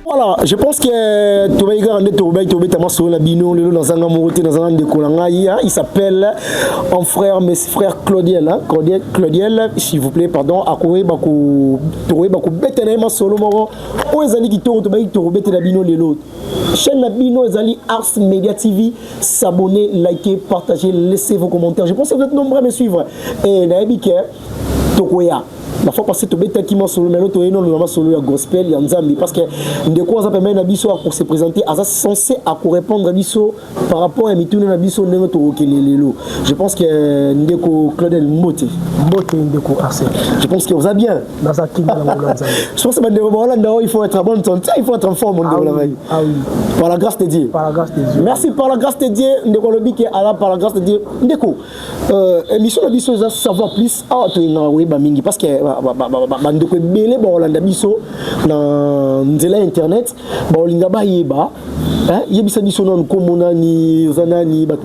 Voilà, je pense que il s'appelle un frère, mes frères Claudiel, hein? Claudiel, s'il vous plaît, pardon, à Koé Bakou, Toé Bakou, Betenema Solo Moro, Oezali qui tourne, Betenabino Lelo. Chaîne Nabino, Ezali Ars Media TV, s'abonner, liker, partager, laissez vos commentaires. Je pense que vous êtes nombreux à me suivre. Et Naebike, Tokoya. La fois passée, tu as dit solo, mais l'autre est solo gospel, Yanzambi, parce que de quoi ça permet Nabiso pour se présenter, à ça censé à répondre à Nabiso par rapport à Mitoune Nabiso, je pense que Ndeko Claudel Moté. Moté Ndeko Arsène. Je pense que vous avez bien. Je pense que il faut être à bonne santé, il faut être en forme. Ah oui. Par la grâce de Dieu. Par la grâce de Dieu. Merci par la grâce de Dieu. Ndeko Lobi qui est là par la grâce de Dieu. Ndeko, émission Nabiso, savoir plus. Ah, tu es là, oui, Bamingi, parce que bandeko belé ba olanda biso na nzela internet ba olinga ba yeba yebisa biso non komona ni zana ni ba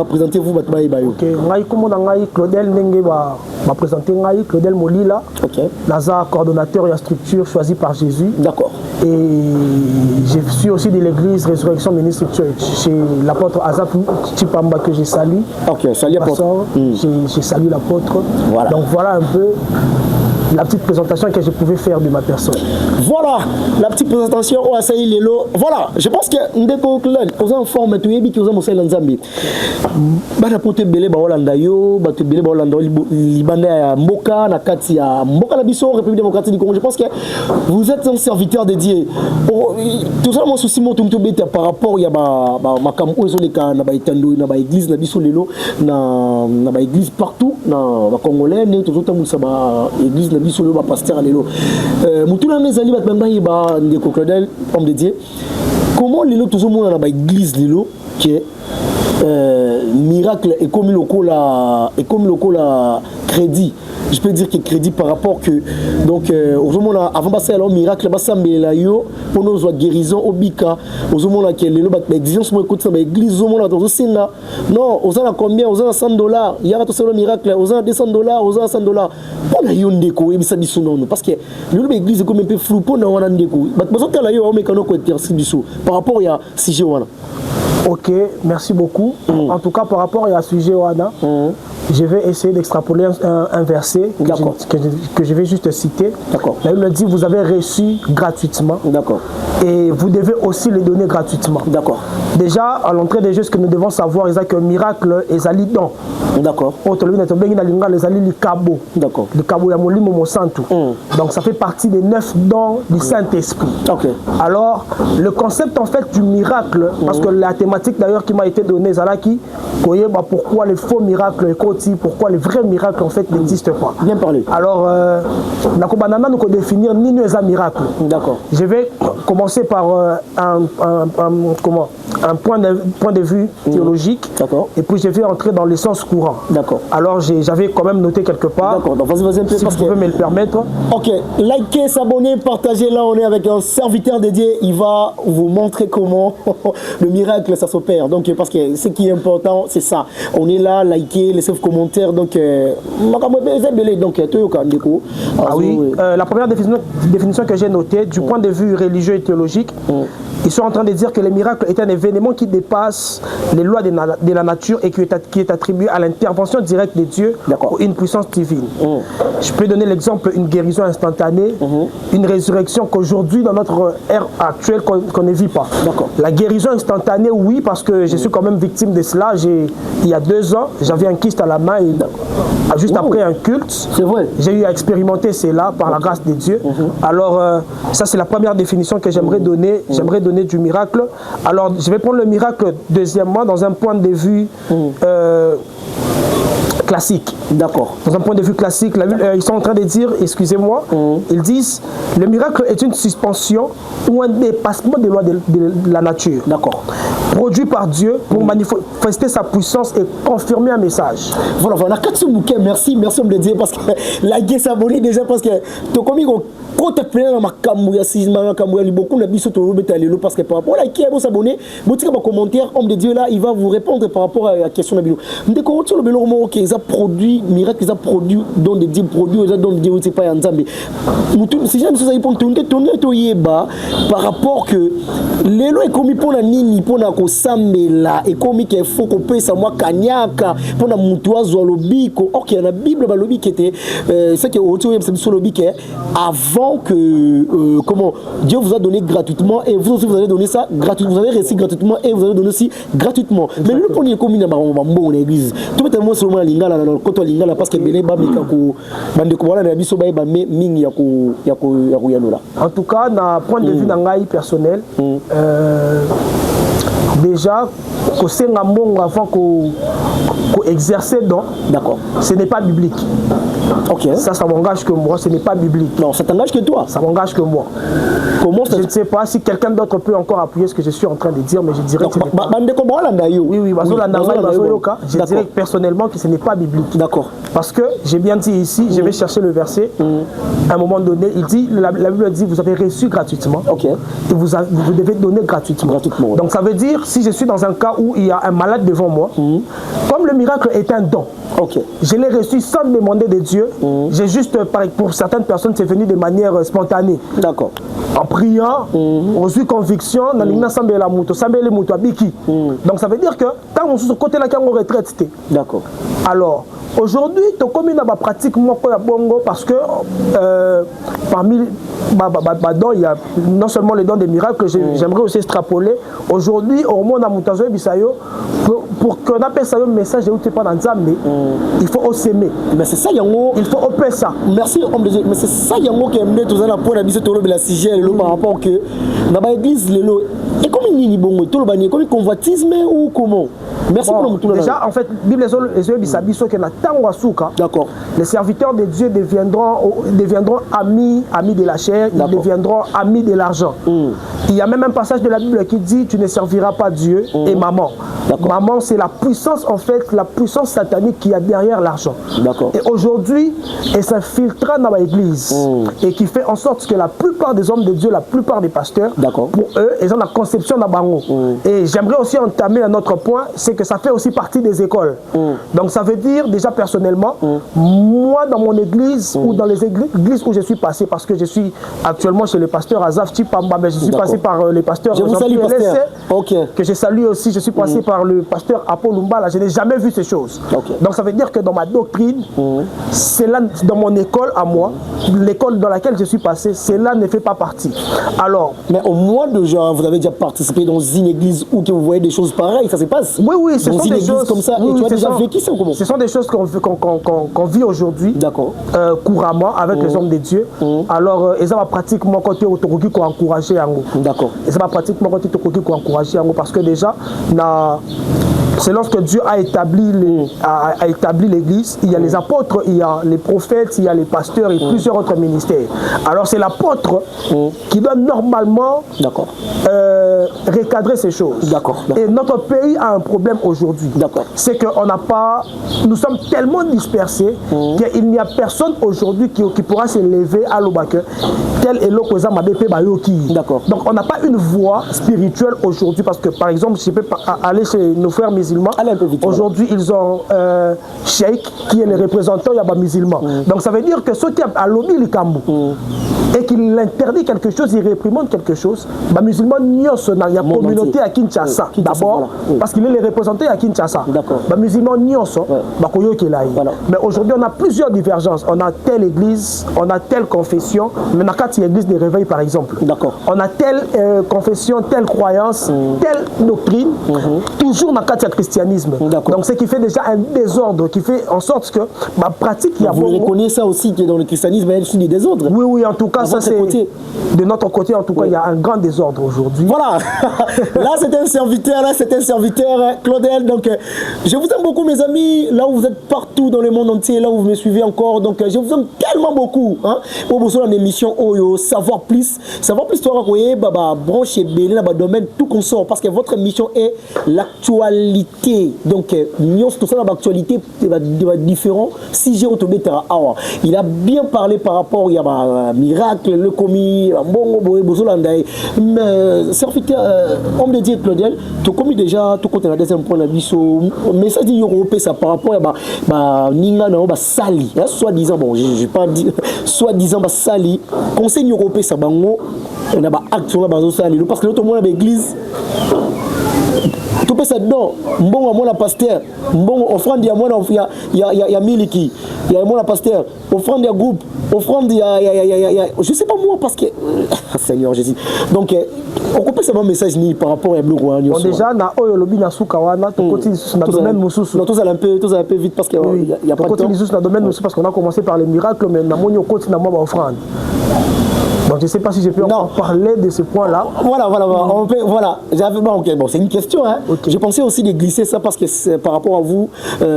présenter vous ba yeba yo. OK, ngai komona ngai Claudel ndenge ba présenter ngai Claudel Molila. OK. Naza coordonnateur et structure choisi par Jésus. D'accord. Et je suis aussi de l'église Résurrection Ministry Church chez l'apôtre Azap Chipamba que j'ai salué. OK, salut apôtre. J'ai salué l'apôtre. Voilà. Donc voilà un peu la petite présentation que je pouvais faire de ma personne. Voilà, la petite présentation au Asaï Lelo. Voilà, je pense que Ndeko Claude, aux enfants, mais tu es bien qu'ils ont moussé l'Anzambi. Bana pote belé ba Holanda yo, ba te belé ba Holanda Libanais à Mboka, na Kati à Mboka la Bisso, République démocratique du Congo. Je pense que vous êtes un serviteur dédié. Tout ça mon souci mon tumto beta par rapport il y a ba makam ozo les cas na ba itando na ba église na Bisso Lelo na ba église partout na ba congolais né tout temps ça ba église biso le pasteur alelo mutuna nezali bat bamba yeba Ndeko Claudel homme de Dieu comment lelo tout le monde na ba église lelo que miracle et comme la crédit, je peux dire que crédit par rapport que donc aujourd'hui avant passer alors miracle basa mbela yo pour nos guérison obika aujourd'hui que les exigence moi écoute ça ba église aujourd'hui dans singa non aux a combien aux a $100 il y a tout le miracle aux a $200 aux a $100 pour la yondeko et bisa biso non parce que le église comme un peu flou pour na wana ndeko ba besoin la yo o mekano ko exercice biso par rapport il y a sujet wana. OK, merci beaucoup. En tout cas, par rapport à ce sujet, je vais essayer d'extrapoler un verset que je vais juste citer. Là, il me dit, vous avez reçu gratuitement. D'accord. Et vous devez aussi les donner gratuitement. D'accord. Déjà, à l'entrée des jeux, ce que nous devons savoir, c'est que miracle est ali don. D'accord. D'accord. Le cabo ya molimo mo santu. Donc, ça fait partie des 9 dons du Saint-Esprit. OK. Alors, le concept en fait du miracle, parce que la thématique d'ailleurs qui m'a été donnée, Zalaki, pourquoi les faux miracles, pourquoi les vrais miracles en fait n'existent pas. Bien parlé. Alors, nous allons définir ni nous un miracle. D'accord. Je vais commencer par un point de vue théologique. D'accord. Et puis je vais entrer dans l'essence courant. D'accord. Alors, j'avais quand même noté quelque part. D'accord. Donc, vas-y un peu si vous pouvez me le permettre. OK. Likez, s'abonner, partagez. Là, on est avec un serviteur dédié. Il va vous montrer comment le miracle ça s'opère. Donc parce que ce qui est important c'est ça. On est là, likez, laissez vos commentaires. Donc la première définition que j'ai notée du point de vue religieux et théologique, ils sont en train de dire que le miracle est un événement qui dépasse les lois de la nature et qui est attribué à l'intervention directe de Dieu ou une puissance divine. Je peux donner l'exemple une guérison instantanée, une résurrection qu'aujourd'hui dans notre ère actuelle qu'on ne vit pas. La guérison instantanée, oui, parce que je suis quand même victime de cela. Il y a 2 ans, j'avais un kyste à la main et juste après un culte, j'ai eu à expérimenter cela par la grâce de Dieu. Alors, ça c'est la première définition que j'aimerais donner. J'aimerais donner du miracle. Alors, je vais prendre le miracle deuxièmement dans un point de vue classique. D'accord. Dans un point de vue classique, ils sont en train de dire, excusez-moi, ils disent, le miracle est une suspension ou un dépassement des lois de la nature. D'accord. Produit par Dieu pour manifester sa puissance et confirmer un message. Voilà, Katsu Bouquet, merci homme de Dieu, parce que la guerre s'abonne déjà, parce que tu as commis pour te plaindre dans ma camouya si ma camouya beaucoup na biso to robeta lelo parce que par rapport à qui vous s'abonner botika ba commentaire homme de Dieu là il va vous répondre par rapport à la question na bilo ndeko sur le belo mo que ça produit miracle ça produit dans des dix produits ça dans Dieu c'est pas en Zambie si jamais ça pour tourner to yeba par rapport que lelo est commis pour la nini pour na ko sambela et commis qu'il faut qu'on paye ça moi kanyaka pour na mutu azo lobiko OK la Bible ba lobiko était c'est que au c'est sur lobiko avant que comment Dieu vous a donné gratuitement et vous aussi vous allez donner ça gratuitement, vous avez reçu gratuitement et vous allez donner aussi gratuitement. Mais le premier commis dans l'église tout est moi seulement lingala dans côté lingala parce que belé ba mikako bande ko wala na biso ba ba mingi ya ko yanola. En tout cas na point de vue nangai personnel déjà que c'est un monde avant qu'on exercer donc d'accord ce n'est pas biblique. OK ça m'engage que moi, ce n'est pas biblique. Non, ça t'engage que toi. Ça m'engage que moi. Comment ça? Je ne sais pas si quelqu'un d'autre peut encore appuyer ce que je suis en train de dire, mais je dirais que je dirais personnellement que ce n'est pas biblique. D'accord. Parce que j'ai bien dit ici, je vais chercher le verset. À un moment donné, il dit, la Bible dit, vous avez reçu gratuitement. OK. Et vous devez donner gratuitement. Gratuitement. Donc ça veut dire, si je suis dans un cas où il y a un malade devant moi, comme le miracle est un don, OK. Je l'ai reçu sans demander de Dieu. J'ai juste, pour certaines personnes, c'est venu de manière spontanée. D'accord. En priant, on a eu conviction, dans l'ensemble de la moto, donc ça veut dire que quand on se côté là, quand on retraite, d'accord. Alors, aujourd'hui, tu as commis dans ma pratique bongo parce que parmi il y a non seulement les dons des miracles, j'aimerais aussi extrapoler. Aujourd'hui, au monde pour qu'on appelle ça un message de pas dans Zambé, il faut s'aimer. Mais c'est ça, Yango. Il faut opérer ça. Merci, homme de Dieu. Mais c'est ça, Yango, qui aime tout ça pour la mission de la CIGL par rapport que dans l'église, et comme il n'y a pas de comme convoitisme ou comment? Merci pour le tout. Déjà, en fait, Bible d'accord. Les serviteurs de Dieu deviendront amis de la chair, ils deviendront amis de l'argent. Il y a même un passage de la Bible qui dit tu ne serviras pas Dieu et maman. Maman, c'est la puissance, en fait, la puissance satanique qui y a derrière l'argent. Et aujourd'hui, elle s'infiltre dans l'église et qui fait en sorte que la plupart des hommes de Dieu, la plupart des pasteurs, pour eux, ils ont la conception d'Abango. Et j'aimerais aussi entamer un autre point, c'est que ça fait aussi partie des écoles. Donc ça veut dire, déjà personnellement, moi dans mon église ou dans les églises où je suis passé, parce que je suis actuellement chez le pasteur Azaf Chipamba, mais je suis passé par les pasteurs que je salue aussi, je suis passé par le pasteur Apollo Lumbala, je n'ai jamais vu ces choses. Donc ça veut dire que dans ma doctrine, c'est là, dans mon école à moi, l'école dans laquelle je suis passé, cela ne fait pas partie. Alors, mais au moins de genre, vous avez déjà participé dans une église où que vous voyez des choses pareilles, ça se passe? Oui, ce sont des choses comme ça. Et tu as déjà vécu ça ou comment? Ce sont des choses qu'on vit aujourd'hui, couramment avec les hommes de Dieu. Alors, ils ont pratiquement côté autorogi pour encourager Yango. D'accord. Ils ont pratiquement côté autorogi pour encourager Yango parce que déjà, c'est lorsque Dieu a établi l'église, il y a les apôtres, il y a les prophètes, il y a les pasteurs et plusieurs autres ministères. Alors c'est l'apôtre qui doit normalement recadrer ces choses. Et notre pays a un problème aujourd'hui. C'est que nous sommes tellement dispersés qu'il n'y a personne aujourd'hui qui pourra se lever à l'Obake tel est l'opposant Mabépé Bayoki. Donc on n'a pas une voix spirituelle aujourd'hui parce que par exemple, je peux aller chez nos frères musulmans. Aujourd'hui, ils ont Cheikh qui est le représentant musulman. Donc ça veut dire que ceux qui ont lobby le Kambu et qu'il interdit quelque chose, il réprimande quelque chose, les musulmans n'y ont pas la communauté à Kinshasa. D'abord, parce qu'il est le représentant à Kinshasa. Les musulmans n'y ont pas. Mais aujourd'hui, on a plusieurs divergences. On a telle église, on a telle confession, mais on a quatre églises de réveil par exemple. On a telle confession, telle croyance, telle doctrine, toujours dans le cadre du christianisme. Donc ce qui fait déjà un désordre, qui fait en sorte que ma pratique... Vous reconnaissez ça aussi que dans le christianisme, il y a des désordres? Oui, en tout cas, ça c'est... De notre côté, en tout cas, il y a un grand désordre aujourd'hui. Voilà. Là, c'est un serviteur, Claudel. Donc, je vous aime beaucoup, mes amis. Là où vous êtes partout dans le monde entier, là où vous me suivez encore. Donc, je vous aime tellement beaucoup. Pour vous dans l'émission Oyo, savoir plus, toi, branche et belé dans le domaine tout qu'on sort. Parce que votre mission est la actualité. Donc, tout ça, l'actualité est différent. Si j'ai retrouvé il a bien parlé par rapport il y a miracle, le commis, serviteur, homme de Dieu Claudel, tout commis déjà, tout côté la deuxième point de vue, mais ça dit européen ça par rapport à Ninga na Sali, soi-disant, bon, je vais pas dire, soi-disant Sali, conseil européen ça bango, on a acte sur la Sali, parce que l'autre monde a l'église. Tout peut ça dedans, bon à moi la pasteur, bon offrande à moi il y a miliki, il y a moi la pasteur, offrande à groupe, offrande il y a je sais pas moi parce que Seigneur Jésus. Donc on peut savoir un message ni par rapport à Blue Rwanda. Bon déjà na oyo lobi na sukawana to continue na domaine mususu. Non, tout ça un peu vite parce que il y a pas de temps. Continue na domaine mususu parce qu'on a commencé par les miracles mais na monio continue na moi offrande. Donc je ne sais pas si je peux en parler de ce point-là. Voilà. Bon, c'est une question. Hein. Okay. Je pensais aussi de glisser ça parce que c'est par rapport à vous,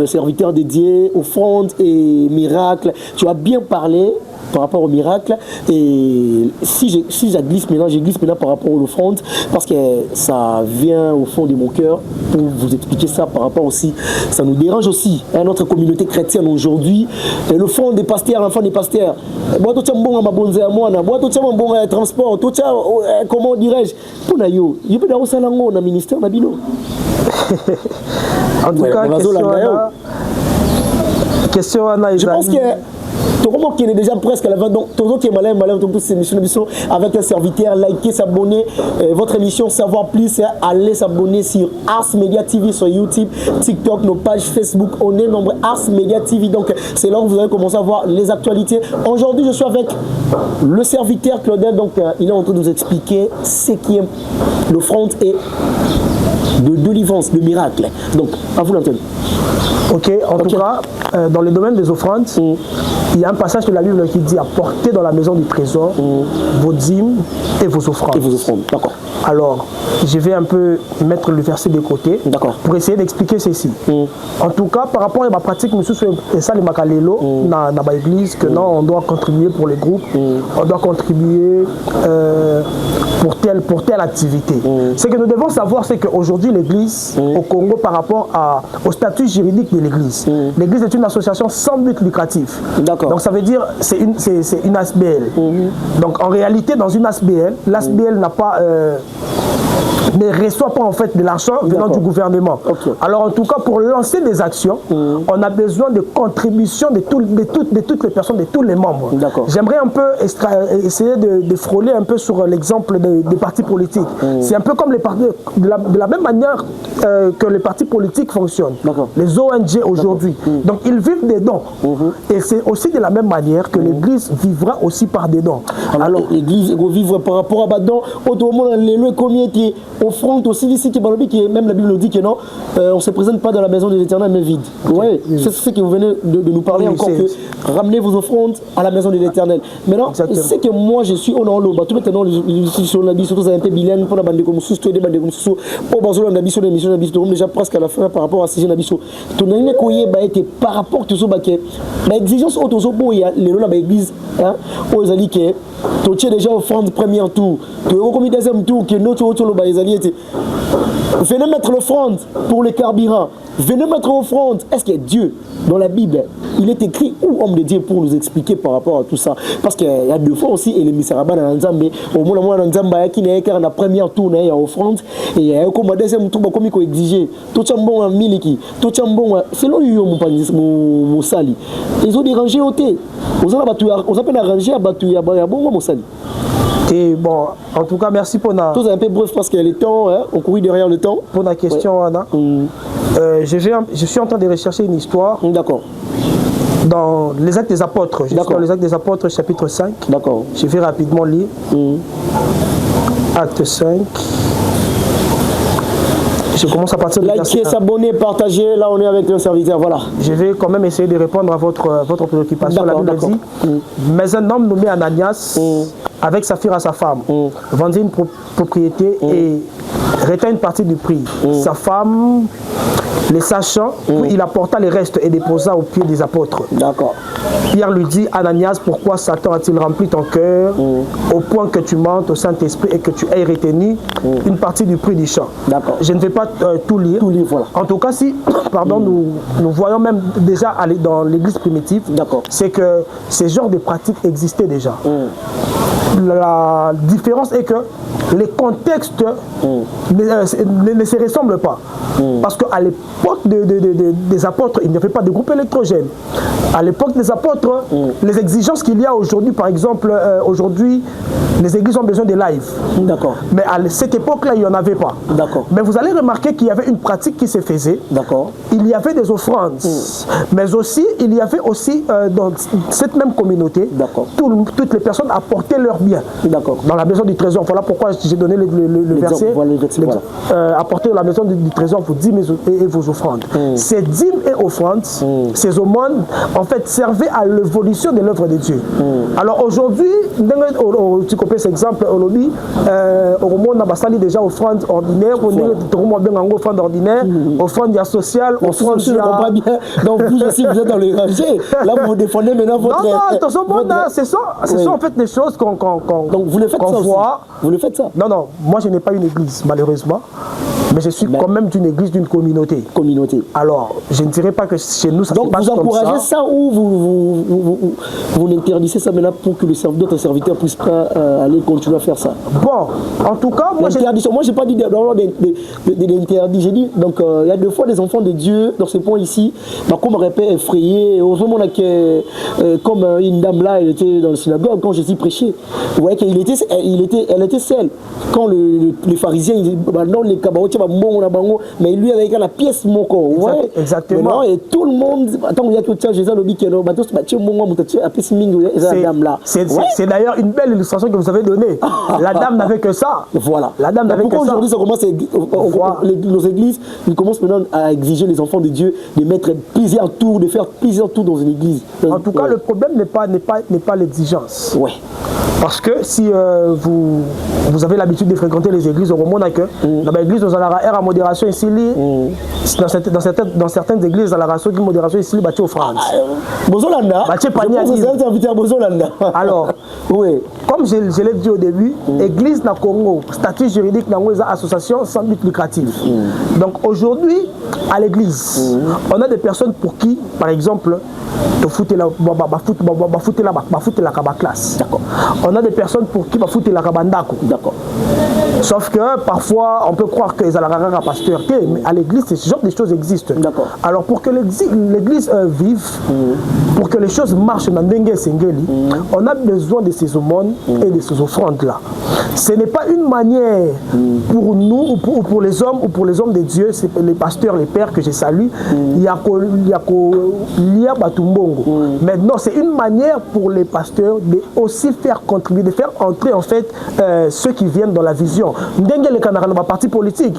serviteurs dédiés, offrandes et miracles, tu as bien parlé par rapport au miracle. Et si je glisse maintenant par rapport aux offrandes parce que ça vient au fond de mon cœur pour vous expliquer ça par rapport aussi. Ça nous dérange aussi, hein, notre communauté chrétienne aujourd'hui. L'offrande des pasteurs, l'enfant des pasteurs. Transport, tout ça, comment dirais-je? Pour Nayo, il peut avoir ça dans le ministère Nabino. En tout cas, question Anna. Je pense que tout le monde qui est déjà presque à la fin, donc tout le monde qui est malin, avec un serviteur, likez, s'abonner. Votre émission Savoir Plus, allez s'abonner sur Ars Media TV sur YouTube, TikTok, nos pages Facebook. On est nombreux Ars Media TV. Donc c'est là où vous allez commencer à voir les actualités. Aujourd'hui, je suis avec le serviteur Claudel. Donc il est en train de nous expliquer ce qui est l'offrande et de délivrance, de miracle. Donc à vous l'antenne. Ok, en tout cas, dans le domaine des offrandes, il y a un passage de la Bible qui dit apportez dans la maison du trésor vos dîmes et vos offrandes. D'accord. Alors, je vais un peu mettre le verset de côté pour essayer d'expliquer ceci. En tout cas, par rapport à ma pratique, et ça, les Makalelo, dans l'église, que non, on doit contribuer pour les groupes, on doit contribuer pour telle activité. Ce que nous devons savoir, c'est qu'aujourd'hui, l'église au Congo, par rapport au statut juridique de l'église, l'église est une association sans but lucratif. Donc, ça veut dire c'est une ASBL. Donc, en réalité, dans une ASBL, l'ASBL n'a pas... ne reçoit pas en fait de l'argent venant du gouvernement. Alors en tout cas pour lancer des actions, on a besoin de contributions de toutes les personnes, de tous les membres. J'aimerais un peu essayer de frôler un peu sur l'exemple des partis politiques. C'est un peu comme les partis, de la même manière que les partis politiques fonctionnent. Les ONG aujourd'hui. Donc ils vivent des dons. Et c'est aussi de la même manière que l'Église vivra aussi par des dons. Alors l'Église va vivre par rapport à des dons. Autrement, le comité offrande aussi ici qui même la Bible nous dit que non, on ne se présente pas dans la maison de l'Éternel mais vide. Ouais, c'est ce que vous venez de nous parler encore, que ramenez vos offrandes à la maison de l'Éternel. Maintenant, c'est que moi je suis au nom de tout maintenant sur la surtout un peu bilingue pour la bande comme sous des bandes comme sous au bazou la biso l'émission la biso déjà presque à la fin par rapport à ces biso. Tout n'est koyé ba été par rapport tout ça ba que l'exigence autour il y a les la église hein aux ali que tu tiens déjà offrande premier tour, tu es comme deuxième tour que notre autour le ba ali était. Venez mettre l'offrande pour les carburants. Venez mettre l'offrande. Est-ce que Dieu, dans la Bible, il est écrit où homme de Dieu pour nous expliquer par rapport à tout ça? Parce qu'il y a deux fois aussi, et les misérabats dans Nzambe, au moins dans Nzambe, il y a la première tour, il y a offrande, et il y a comme deuxième tour, comme il faut exiger. Tout ça bon à miliki, tout ça bon, c'est là où il y a mon sali. Ils ont dérangé au thé. Ils ont peine arrangé à battre, il y a bon mon sali. Et bon, en tout cas, merci pour la... Tout est un peu bref parce que le temps, hein, on courit derrière le temps. Pour la question, Anna. Je suis en train de rechercher une histoire. D'accord. Dans les Actes des Apôtres. Je suis dans les Actes des Apôtres, chapitre 5. D'accord. Je vais rapidement lire. Acte 5. Je commence à partir de likez, s'abonner, partager. Là, on est avec le serviteur. Voilà. Je vais quand même essayer de répondre à votre préoccupation. La Bible dit mais un homme nommé Ananias, avec sa fille à sa femme, vendit une propriété et retint une partie du prix. Sa femme, les sachant, il apporta les restes et déposa aux pieds des apôtres. D'accord. Pierre lui dit, Ananias, pourquoi Satan a-t-il rempli ton cœur au point que tu montes au Saint-Esprit et que tu aies retenu une partie du prix du chant. D'accord. Je ne vais pas tout lire. Tout lire, voilà. En tout cas, si pardon, nous voyons même déjà aller dans l'église primitive, c'est que ces genres de pratiques existaient déjà. La différence est que les contextes ne se ressemblent pas. Parce qu'à l'époque des apôtres, il n'y avait pas de groupe électrogène. À l'époque des apôtres, les exigences qu'il y a aujourd'hui, par exemple, aujourd'hui, les églises ont besoin de live. D'accord. Mais à cette époque-là, il n'y en avait pas. D'accord. Mais vous allez remarquer qu'il y avait une pratique qui se faisait. D'accord. Il y avait des offrandes. Mais aussi, il y avait aussi, dans cette même communauté, toutes les personnes apportaient leurs biens. D'accord. Dans la maison du trésor. Voilà pourquoi j'ai donné le verset. Apportez la maison du trésor vos dîmes et vos offrandes. Ces dîmes et offrandes, ces aumônes, en fait, servaient à l'évolution de l'œuvre de Dieu. Alors aujourd'hui, tu copies cet exemple, au lobby, au moment où on a déjà offrande ordinaire, on a offrande ordinaire, offrande sociale, offrande sociale. Donc vous aussi, vous êtes dans le rangé. Là, vous défendez maintenant votre... Non, attention, ce sont en fait des choses qu'on donc vous le faites ça voit. Vous le faites ça? Non, moi je n'ai pas une église, malheureusement. Mais je suis quand même d'une église, d'une communauté. Alors, je ne dirais pas que chez nous, ça se passe comme ça. Donc, vous encouragez ça ou vous l'interdisez ça maintenant pour que d'autres serviteurs ne puissent pas aller continuer à faire ça? Bon, en tout cas, moi, je n'ai pas dit de l'interdit. J'ai dit, donc, il y a deux fois des enfants de Dieu, dans ce point ici, comme un repère effrayé. Au moment où, comme une dame là, elle était dans la synagogue, quand Jésus prêchait, vous voyez qu'elle était seule. Quand les pharisiens, ils disaient, non, les cabarets, mais lui avec la pièce mon corps. Exactement. Et tout le monde, attends, il y a que Jésus le dit que c'est d'ailleurs une belle illustration que vous avez donnée. La dame n'avait que ça. Voilà. La dame n'avait que ça. Aujourd'hui, ça commence nos églises, ils commencent maintenant à exiger les enfants de Dieu de mettre plusieurs tours, de faire plusieurs tours dans une église. En tout cas, le problème n'est pas l'exigence. Ouais. Parce que si vous avez l'habitude de fréquenter les églises au moment où dans l'église, vous allez avoir modération ici, dans certaines églises, vous allez avoir une modération ici, vous allez offrande. Alors, oui, comme je l'ai dit au début, l'église dans le Congo, statut juridique dans les associations sans but lucratif. Donc aujourd'hui, à l'église, on a des personnes pour qui, par exemple, la classe. On a des personnes pour qui la kabandako. Sauf que parfois on peut croire que les alarara pasteur, mais à l'église ce genre de choses existent. Alors pour que l'église vive, pour que les choses marchent dans Dengue Sengeli, on a besoin de ces aumônes et de ces offrandes là. Ce n'est pas une manière pour nous ou pour les hommes de Dieu, c'est les pasteurs, les pères que je salue, mais non, c'est une manière pour les pasteurs de aussi faire contribuer, de faire entrer en fait ceux qui viennent dans la vision. Dengue le Canara, parti politique.